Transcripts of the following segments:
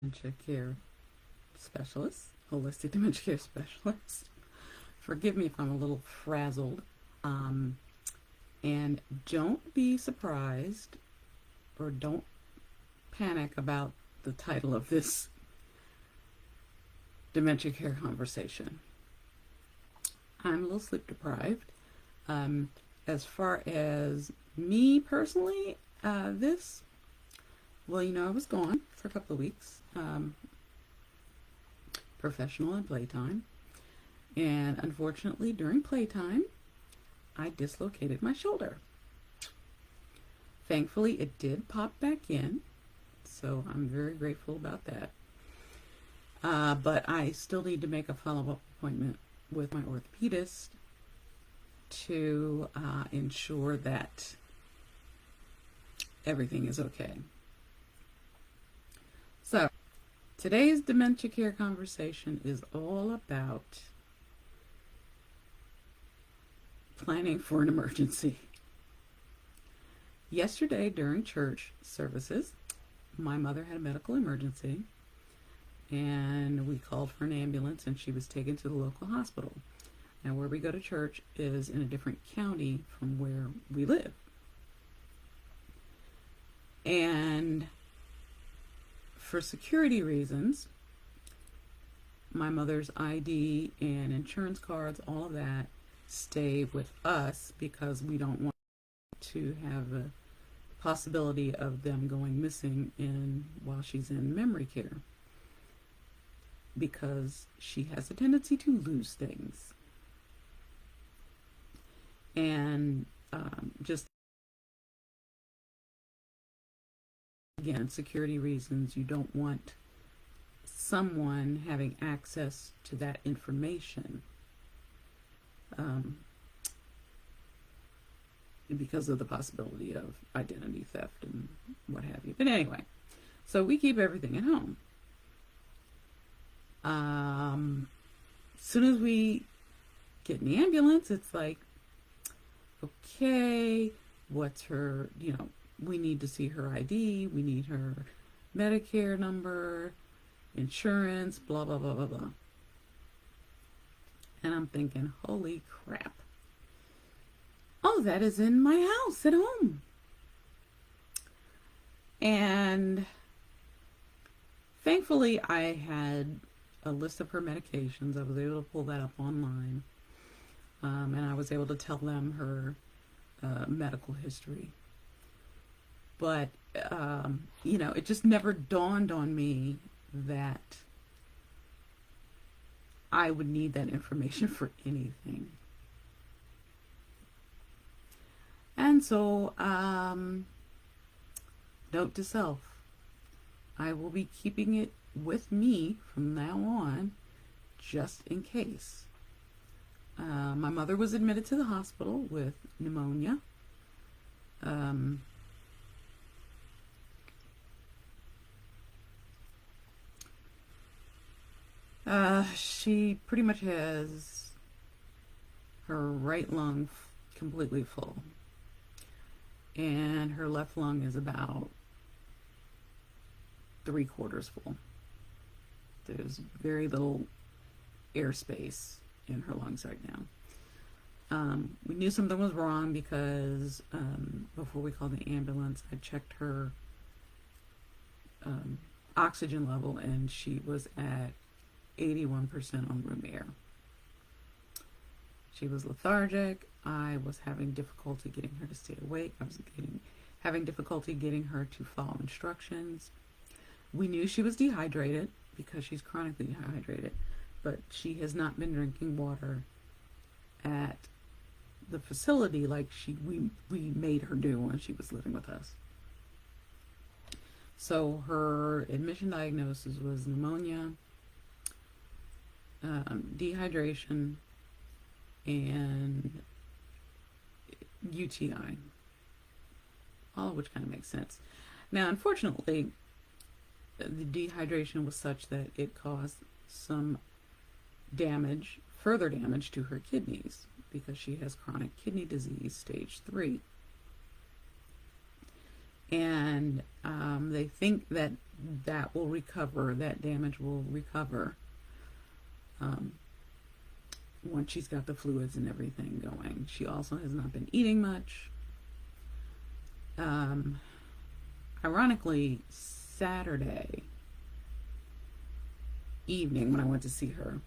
Dementia care specialist, holistic dementia care specialist. Forgive me if I'm a little frazzled. Um, and don't be surprised or don't panic about the title of this dementia care conversation. I'm a little sleep deprived. As far as me personally, I was gone for a couple of weeks, professional and playtime. And unfortunately, during playtime, I dislocated my shoulder. Thankfully, it did pop back in, so I'm very grateful about that. But I still need to make a follow-up appointment with my orthopedist to ensure that everything is okay. So, today's dementia care conversation is all about planning for an emergency. Yesterday during church services, my mother had a medical emergency and we called for an ambulance and she was taken to the local hospital. Now, where we go to church is in a different county from where we live. And for security reasons, my mother's ID and insurance cards, all of that, stay with us because we don't want to have a possibility of them going missing while she's in memory care, because she has a tendency to lose things. And just again, security reasons, you don't want someone having access to that information because of the possibility of identity theft and what have you. But anyway, so we keep everything at home. As soon as we get in the ambulance, it's like, okay, what's her, we need to see her ID, we need her Medicare number, insurance, blah, blah, blah, blah, blah. And I'm thinking, holy crap. All that is in my house at home. And thankfully, I had a list of her medications. I was able to pull that up online. And I was able to tell them her medical history. But, it just never dawned on me that I would need that information for anything. And so, note to self, I will be keeping it with me from now on, just in case. My mother was admitted to the hospital with pneumonia. She pretty much has her right lung completely full, and her left lung is about 3/4 full. There's very little airspace in her lungs right now. We knew something was wrong because before we called the ambulance, I checked her oxygen level, and she was at 81% on room air. She was lethargic. I was having difficulty getting her to stay awake. I was having difficulty getting her to follow instructions. We knew she was dehydrated because she's chronically dehydrated, but she has not been drinking water at the facility like we made her do when she was living with us. So her admission diagnosis was pneumonia, dehydration, and UTI, all of which kind of makes sense. Now, unfortunately, the dehydration was such that it caused some further damage to her kidneys, because she has chronic kidney disease, stage 3. And they think that that will recover, that damage will recover um, once she's got the fluids and everything going. She also has not been eating much. Um, Ironically, Saturday evening when I went to see her,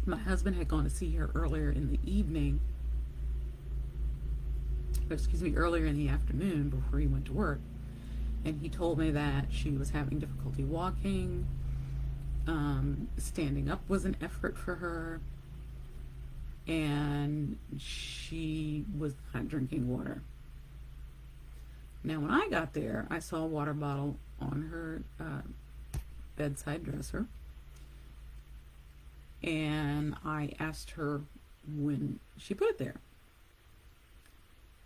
my husband had gone to see her earlier in the evening, earlier in the afternoon before he went to work. And he told me that she was having difficulty walking. Standing up was an effort for her. And she was not drinking water. Now, when I got there, I saw a water bottle on her bedside dresser. And I asked her when she put it there.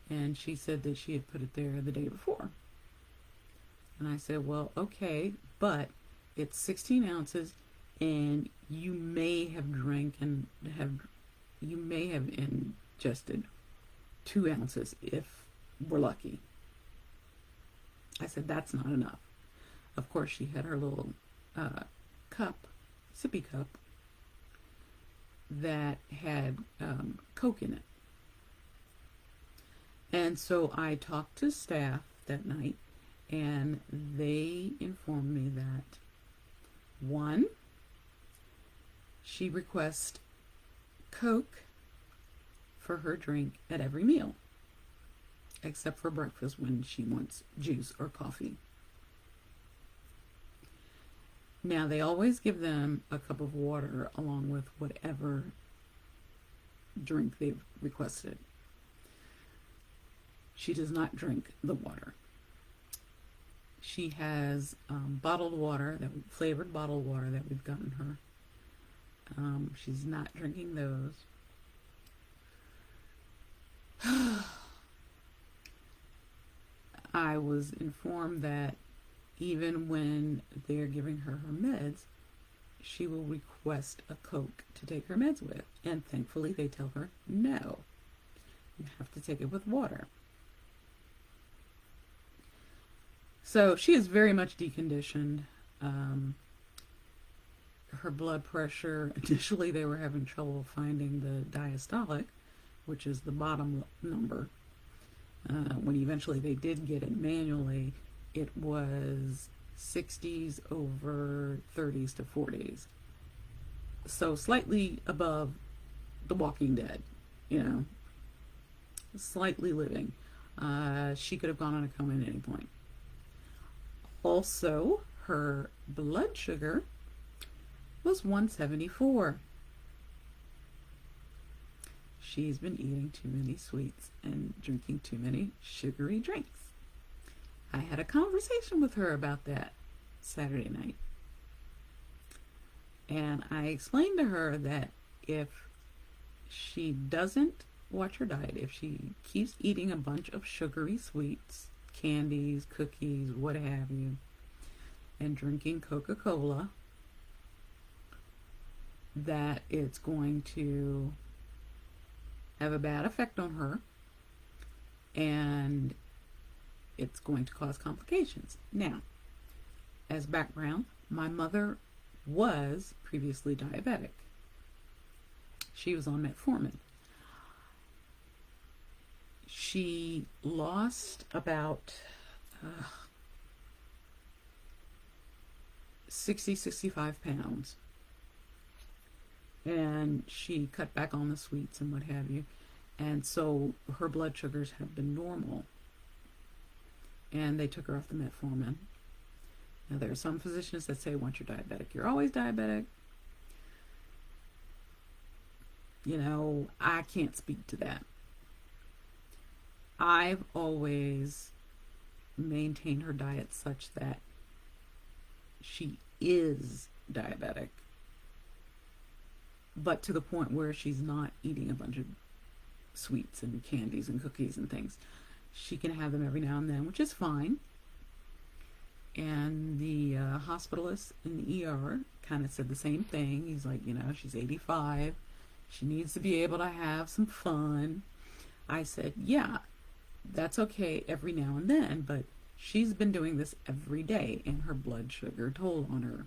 And she said that she had put it there the day before. And I said, well, okay, but it's 16 ounces, and you may have ingested 2 ounces if we're lucky. I said, that's not enough. Of course, she had her little sippy cup, that had Coke in it. And so I talked to staff that night, and they informed me that, one, she requests Coke for her drink at every meal, except for breakfast when she wants juice or coffee. Now, they always give them a cup of water along with whatever drink they've requested. She does not drink the water. She has bottled water, flavored bottled water that we've gotten her. She's not drinking those. I was informed that even when they're giving her meds, she will request a Coke to take her meds with. And thankfully, they tell her, no, you have to take it with water. So she is very much deconditioned. Her blood pressure, initially they were having trouble finding the diastolic, which is the bottom number. When eventually they did get it manually, it was 60s over 30s to 40s. So slightly above The Walking Dead, slightly living. She could have gone on a coma at any point. Also, her blood sugar was 174. She's been eating too many sweets and drinking too many sugary drinks. I had a conversation with her about that Saturday night. And I explained to her that if she doesn't watch her diet, if she keeps eating a bunch of sugary sweets, candies, cookies, what have you, and drinking Coca-Cola, that it's going to have a bad effect on her, and it's going to cause complications. Now, as background, my mother was previously diabetic. She was on metformin. She lost about 65 pounds. And she cut back on the sweets and what have you. And so her blood sugars have been normal. And they took her off the metformin. Now, there are some physicians that say once you're diabetic, you're always diabetic. I can't speak to that. I've always maintained her diet such that she is diabetic, but to the point where she's not eating a bunch of sweets and candies and cookies and things. She can have them every now and then, which is fine. And the hospitalist in the ER kind of said the same thing. He's like, she's 85. She needs to be able to have some fun. I said, yeah, That's okay every now and then, but she's been doing this every day and her blood sugar told on her.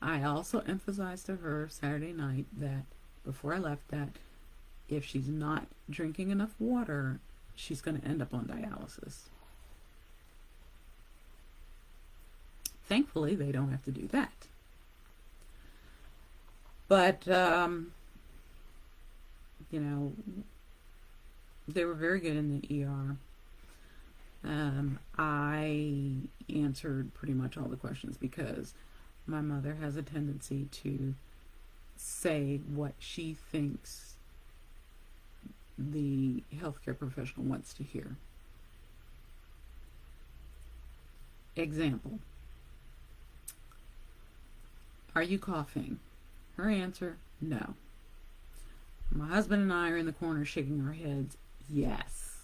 I also emphasized to her Saturday night that before I left that if she's not drinking enough water, she's going to end up on dialysis. Thankfully, they don't have to do that. But, you know, they were very good in the ER. I answered pretty much all the questions because my mother has a tendency to say what she thinks the healthcare professional wants to hear. Example. Are you coughing? Her answer, no. My husband and I are in the corner shaking our heads, yes.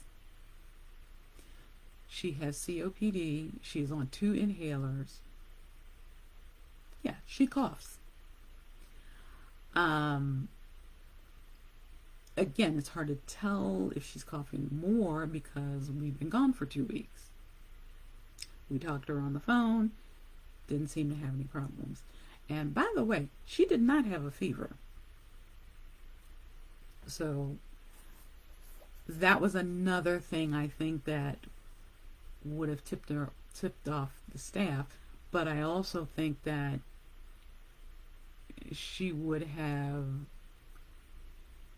She has COPD. She's on 2 inhalers. Yeah, she coughs. Again, it's hard to tell if she's coughing more because we've been gone for 2 weeks. We talked to her on the phone, didn't seem to have any problems. And by the way, she did not have a fever. So that was another thing I think that would have tipped off the staff. But I also think that she would have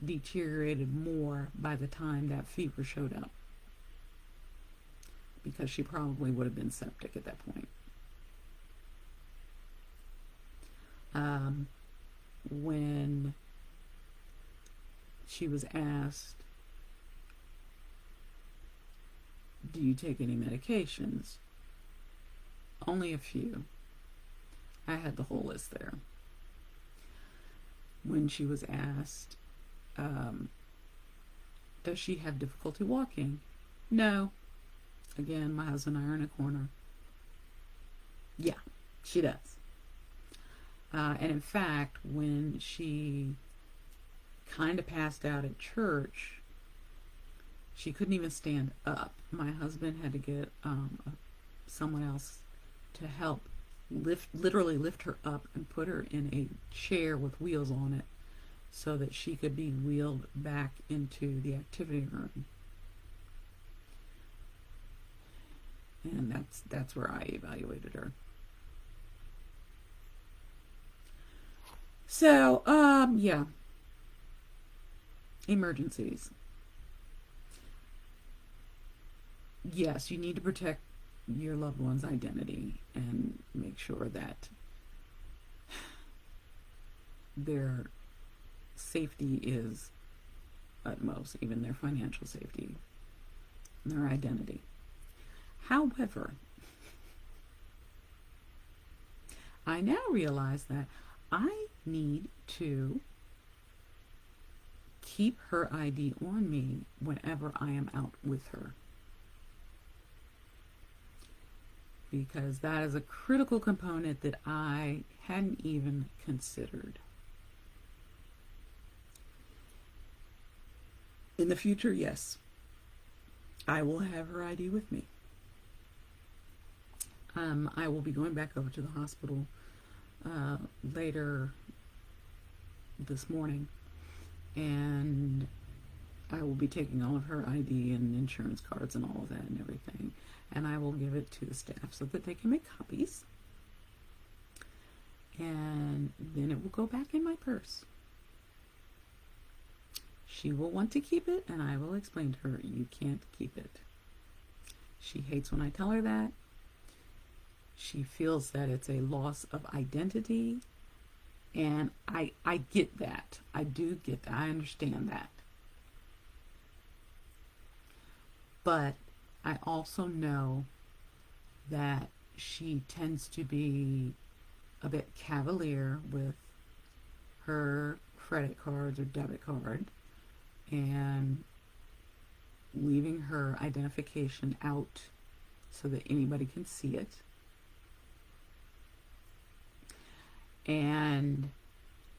deteriorated more by the time that fever showed up, because she probably would have been septic at that point. When she was asked, do you take any medications? Only a few. I had the whole list there. When she was asked, does she have difficulty walking? No. Again, my husband and I are in a corner. Yeah, she does. And in fact, when she kind of passed out at church, she couldn't even stand up. My husband had to get someone else to help literally lift her up and put her in a chair with wheels on it so that she could be wheeled back into the activity room. And that's where I evaluated her. So, yeah. Emergencies. Yes, you need to protect your loved one's identity and make sure that their safety is utmost, even their financial safety, their identity. However, I now realize that I need to keep her ID on me whenever I am out with her, because that is a critical component that I hadn't even considered. In the future, yes, I will have her ID with me. I will be going back over to the hospital later this morning, and I will be taking all of her ID and insurance cards and all of that and everything, and I will give it to the staff so that they can make copies, and then it will go back in my purse. She will want to keep it, and I will explain to her, you can't keep it. She hates when I tell her that. She feels that it's a loss of identity, and I get that. I do get that. I understand that. But I also know that she tends to be a bit cavalier with her credit cards or debit card, and leaving her identification out so that anybody can see it. And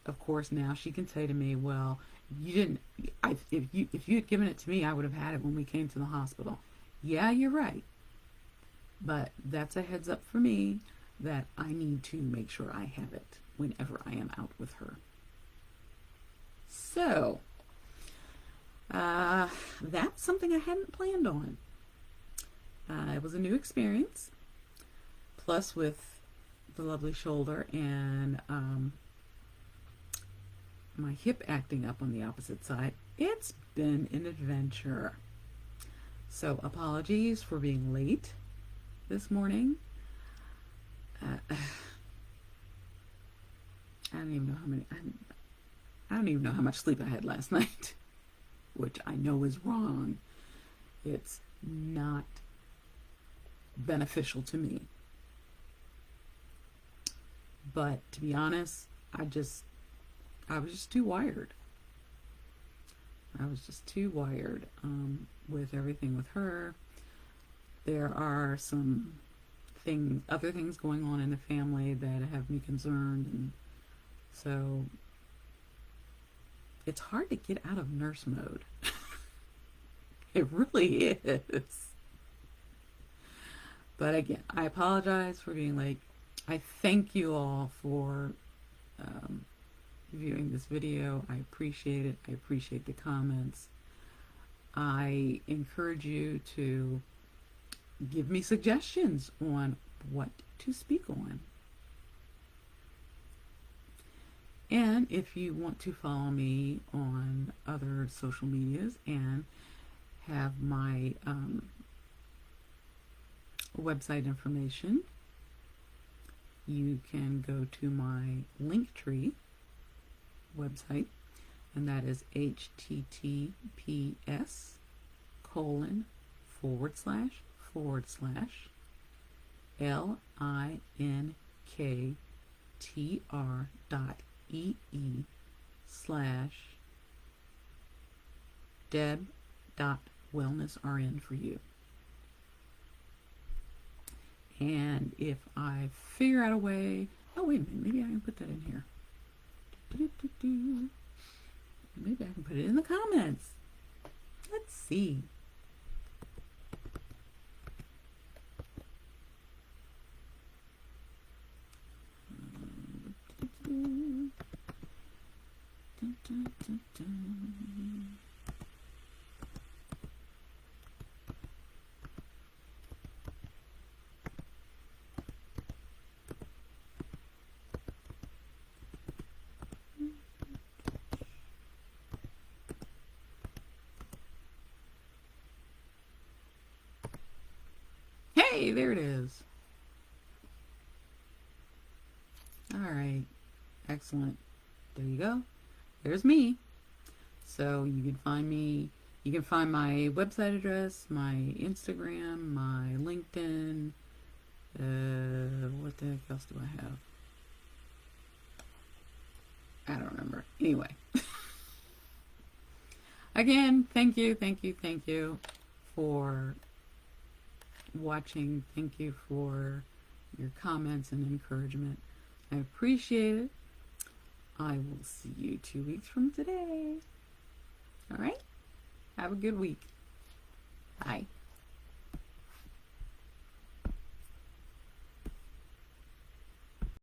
of course now she can say to me, well, You didn't. If you had given it to me, I would have had it when we came to the hospital. Yeah, you're right. But that's a heads up for me that I need to make sure I have it whenever I am out with her. So, that's something I hadn't planned on. It was a new experience. Plus, with the lovely shoulder and my hip acting up on the opposite side, it's been an adventure. So, apologies for being late this morning. I don't even know how many. I don't even know how much sleep I had last night, which I know is wrong. It's not beneficial to me. But to be honest, I was just too wired. I was just too wired with everything with her. There are some other things going on in the family that have me concerned, and so it's hard to get out of nurse mode. It really is. But again, I apologize for being late. I thank you all for viewing this video. I appreciate it. I appreciate the comments. I encourage you to give me suggestions on what to speak on. And if you want to follow me on other social medias and have my website information, you can go to my Linktree website, and that is https://linktr.ee/deb.wellnessrn for you. And if I figure out a way, oh wait a minute, maybe I can put that in here. Maybe I can put it in the comments. Let's see. Hey, there it is. All right. Excellent. There you go. There's me. So you can find me. You can find my website address, my Instagram, my LinkedIn. What the heck else do I have? I don't remember. Anyway. Again, thank you for watching. Thank you for your comments and encouragement. I appreciate it. I will see you 2 weeks from today. All right? Have a good week. Bye.